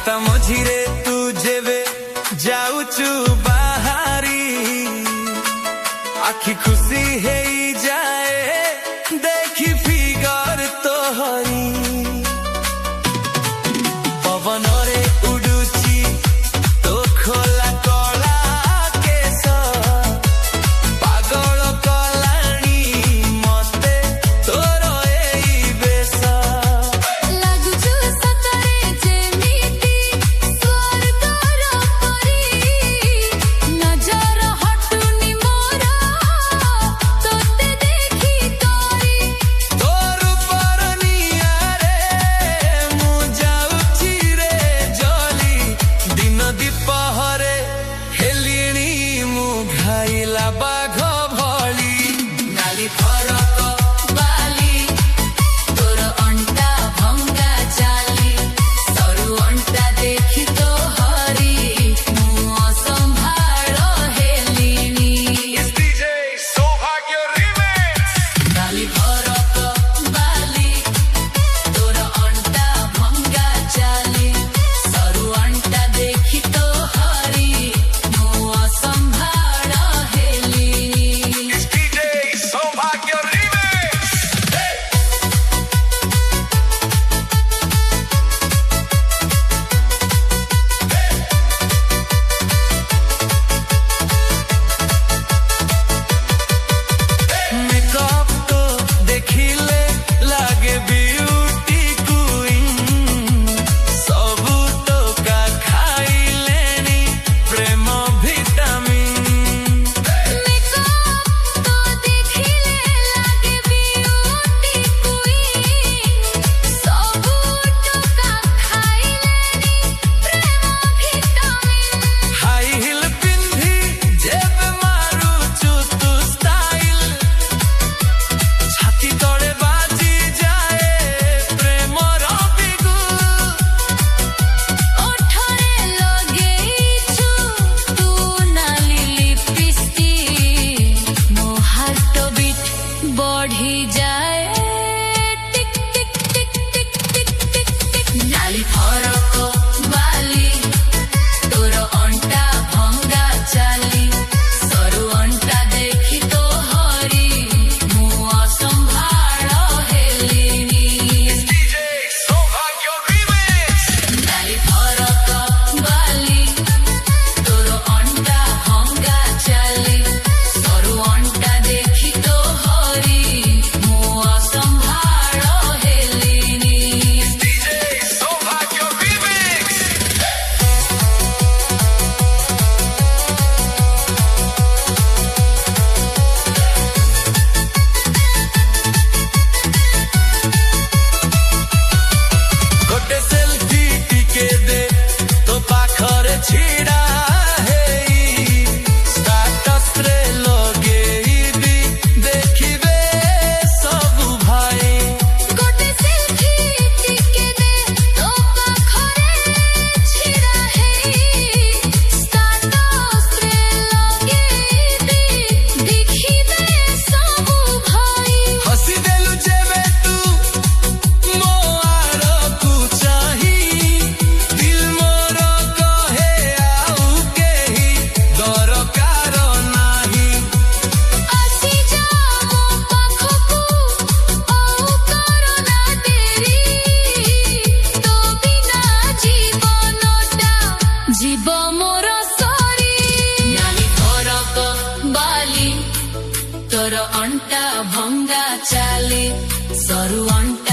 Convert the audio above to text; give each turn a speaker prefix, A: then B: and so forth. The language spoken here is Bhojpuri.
A: रास्ता मझिरे तू जेबे जाऊचु बाहारी आखि खुशी है जाए देखी फिगर तोहरी पवन रे उडुची तो खोला कला केस पागल कलाणी मते तोर एई बेस
B: लागुचु सतरे जेमिति स्वर्गर परी नजर हटुनी मोर तोते देखी तोरी
A: तोर पर नियारे मु जाउची रे जली दिन दीपहरे हेलिणी मु घाइला बाघ भली
B: नाली फरक बाली तोर अंटा भंगा चाली सरु अंटा देखी तो हरी मुँह संभाळ हेलिनी
A: DJ Saubhagya Remix
B: नाली फरक बाली तोर अंटा भंगा चाली सरु अंटा देखी तो हरी मुँह संभाळ हेलिनी
A: DJ Saubhagya Remix मेकअप तो देखिले लागे ब्यूटी क्वीन सबू तो का खाइलेनी प्रेम विटामिन
B: मेकअप तो देखिले लागे ब्यूटी क्वीन सबू टोका खाइलेनी प्रेम विटामिन
A: हाई हिल पिंधी जेब मारुचु तू स्टाइल छाती तले बाजी जाए प्रेम बिगु
B: ओठरे लगेइछु तू नाली लिपस्टिक मो हार्ट बीट बढ़ी जाए टिक टिक टिक टिक टिक टिक टिक नाली फरक बाली तोर अंटा भंगा चाली सरु अंटा देखी तो हरी मुँह संभाळ हेलिनी
A: DJ Saubhagya Remix
B: नाली फरक बाली तोर अंटा भंगा चाली सरु अंटा देखी तो हरी मुँह संभाळ हेलिनी
A: DJ Saubhagya Remix गोटे सेल्फी टिके दे तो पाखरे छिड़ा हेई स्टेटस रे लगेइबी देखिबे सब भाई
B: गोटे सेल्फी टिके दे तो पाखरे छिड़ा हेई स्टेटस रे लगेइबी देखिबे सब भाई
A: हसी देलु जेबे तू मो आड़कू चाही दिल मोर कहे आउ केही दरकार नाही
B: आसी जा मो पाखकू औ करना तेरी तो बिना जीवनटा जीव मोर सरी नाली फरक बाली तोर अंटा भंगा चाली सरु अंटा